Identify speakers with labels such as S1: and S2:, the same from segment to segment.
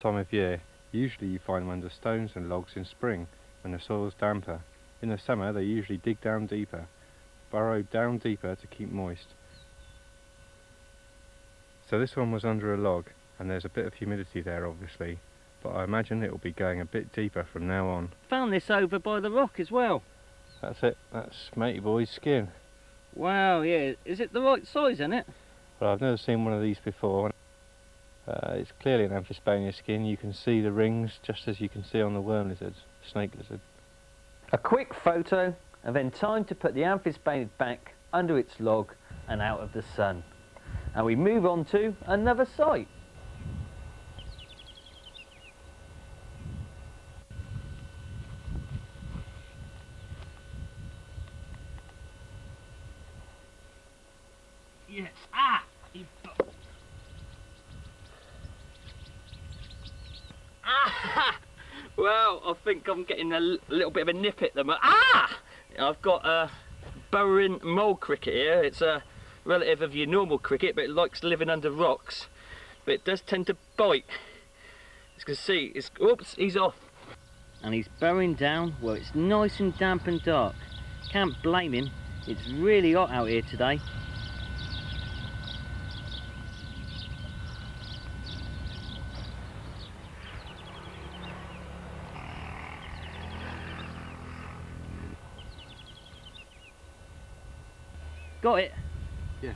S1: Time of year, usually you find them under stones and logs in spring when the soil's damper. In the summer they usually dig down deeper, burrow down deeper to keep moist. So this one was under a log, and there's a bit of humidity there obviously, but I imagine it will be going a bit deeper from now on.
S2: Found this over by the rock as well.
S1: That's it, that's Matey Boy's skin.
S2: Wow, yeah, is it the right size, isn't it?
S1: Well, I've never seen one of these before. It's clearly an amphibian skin. You can see the rings just as you can see on the worm lizards, snake lizard.
S2: A quick photo and then time to put the amphibian back under its log and out of the sun. And we move on to another site. Yes, well, I think I'm getting a little bit of a nip at them. I've got a burrowing mole cricket here. It's a relative of your normal cricket, but it likes living under rocks. But it does tend to bite. As you can see, oops, he's off. And he's burrowing down where it's nice and damp and dark. Can't blame him. It's really hot out here today. Got it?
S1: Yeah.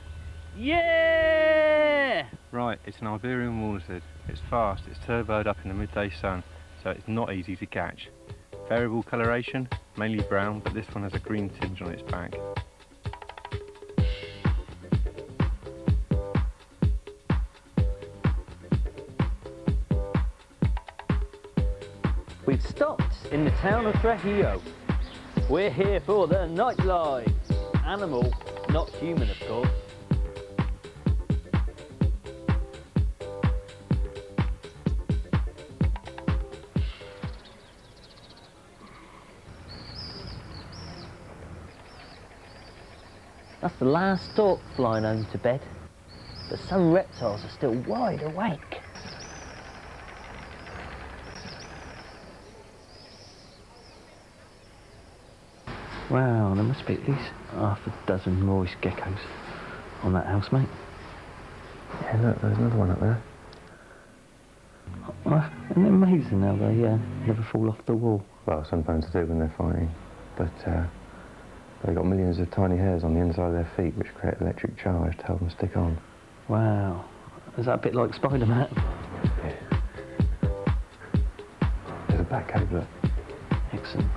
S2: Yeah!
S1: Right, it's an Iberian wall lizard. It's fast, it's turboed up in the midday sun, so it's not easy to catch. Variable coloration, mainly brown, but this one has a green tinge on its back.
S2: We've stopped in the town of Trujillo. We're here for the nightlife. Animal, not human, of course. That's the last stork flying home to bed, but some reptiles are still wide awake. Wow, there must be at least half a dozen moist geckos on that housemate.
S1: Yeah, look, there's another one up there.
S2: Isn't it amazing how they never fall off the wall?
S1: Well, sometimes they do when they're fighting, but they've got millions of tiny hairs on the inside of their feet which create electric charge to help them stick on.
S2: Wow, is that a bit like Spider-Man?
S1: Yeah. There's a bat cave, look.
S2: Excellent.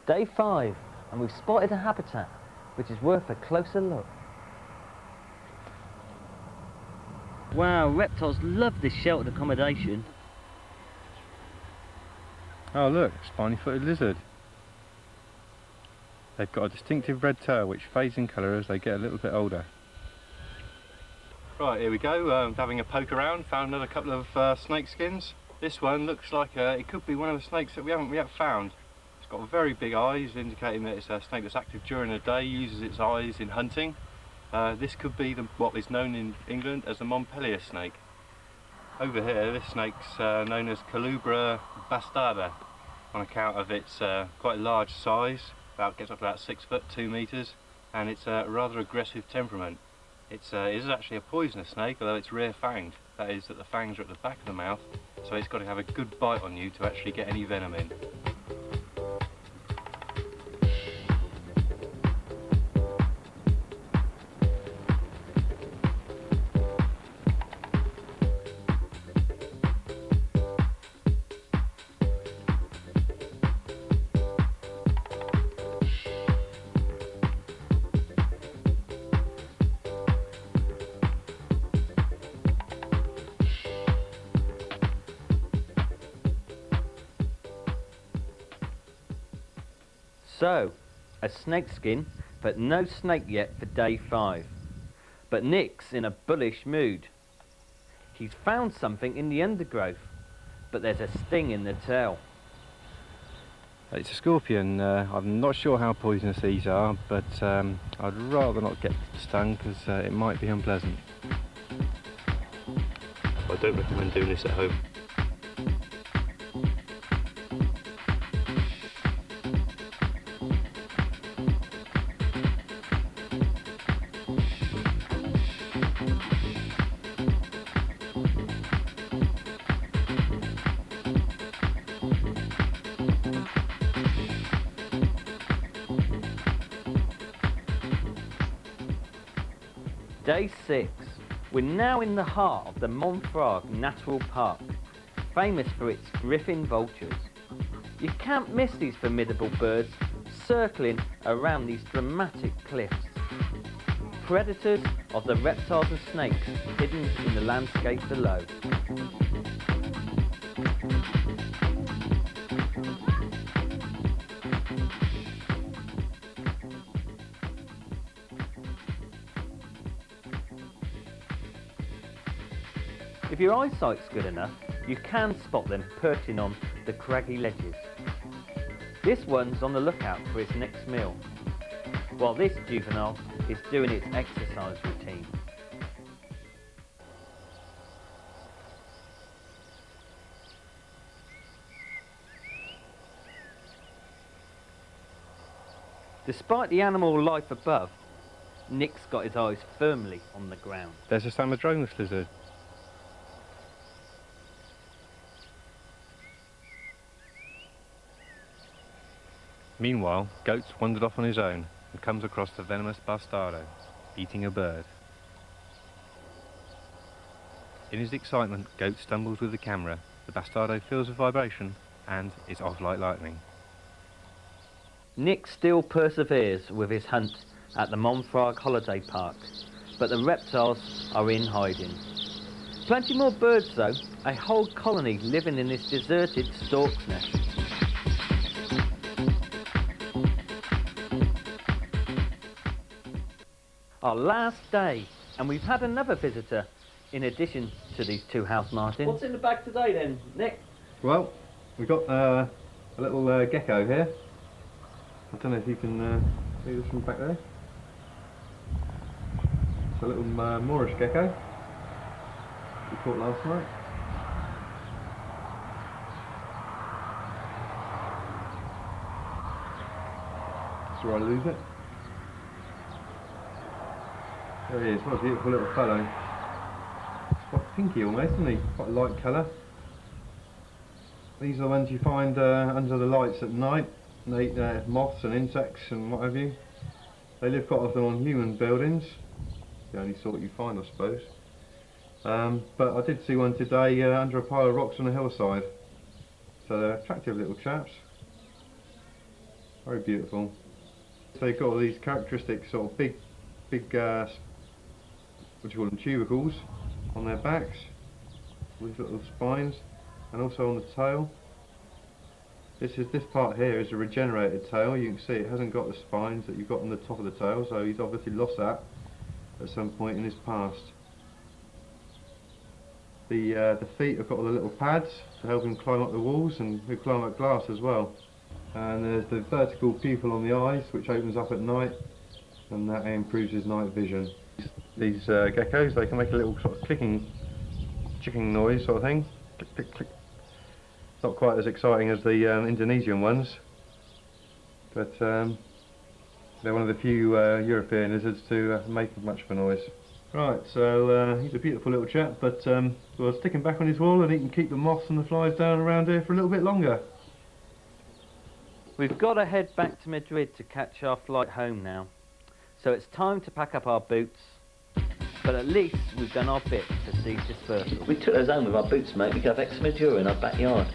S2: Day 5, and we've spotted a habitat which is worth a closer look. Wow, reptiles love this sheltered accommodation.
S1: Oh look, spiny-footed lizard. They've got a distinctive red tail which fades in colour as they get a little bit older. Right, here we go, having a poke around, found another couple of snake skins. This one looks like it could be one of the snakes that we haven't found. It's got very big eyes, indicating that it's a snake that's active during the day, uses its eyes in hunting. This could be what is known in England as the Montpellier snake. Over here, this snake's known as Colubra bastarda on account of its quite large size, gets up to about 6 foot 2 meters, and it's a rather aggressive temperament. It is actually a poisonous snake, although it's rear-fanged. That is, that the fangs are at the back of the mouth, so it's got to have a good bite on you to actually get any venom in.
S2: So,
S3: A snakeskin, but no snake yet for day 5. But Nick's in a bullish mood. He's found something in the undergrowth, but there's a sting in the tail.
S1: It's a scorpion. I'm not sure how poisonous these are, but I'd rather not get stung because it might be unpleasant. I don't recommend doing this at home.
S3: Day 6. We're now in the heart of the Monfrague National Park, famous for its griffin vultures. You can't miss these formidable birds circling around these dramatic cliffs. Predators of the reptiles and snakes hidden in the landscape below. If your eyesight's good enough, you can spot them perching on the craggy ledges. This one's on the lookout for its next meal, while this juvenile is doing its exercise routine. Despite the animal life above, Nick's got his eyes firmly on the ground.
S1: There's a Schreibers Lizard. Meanwhile, Goat's wandered off on his own and comes across the venomous bastardo, eating a bird. In his excitement, Goat stumbles with the camera. The bastardo feels a vibration and is off like lightning.
S3: Nick still perseveres with his hunt at the Monfrague holiday park, but the reptiles are in hiding. Plenty more birds though, a whole colony living in this deserted stork's nest. Our last day, and we've had another visitor in addition to these 2 house martins. What's in the bag today then, Nick?
S1: Well, we've got a little gecko here. I don't know if you can see this from back there. It's a little Moorish gecko we caught last night. That's where I lose it. There he is, what a beautiful little fellow. It's quite pinky almost, isn't he? Quite a light colour. These are the ones you find under the lights at night. They eat moths and insects and what have you. They live quite often on human buildings. The only sort you find, I suppose. But I did see one today under a pile of rocks on a hillside. So they're attractive little chaps. Very beautiful. So they've got all these characteristic sort of big what do you call them, tubercles on their backs, with little spines, and also on the tail. This part here is a regenerated tail. You can see it hasn't got the spines that you've got on the top of the tail, so he's obviously lost that at some point in his past. The feet have got all the little pads to help him climb up the walls, and he'll climb up glass as well. And there's the vertical pupil on the eyes, which opens up at night, and that improves his night vision. These geckos, they can make a little sort of clicking noise sort of thing. Click, click, click. Not quite as exciting as the Indonesian ones, but they're one of the few European lizards to make much of a noise. Right, so he's a beautiful little chap, but we'll stick him back on his wall and he can keep the moths and the flies down around here for a little bit longer.
S3: We've got to head back to Madrid to catch our flight home now. So it's time to pack up our boots, but at least we've done our bit to see dispersal.
S2: We took those home with our boots, mate. We could have Extramadura in our backyard.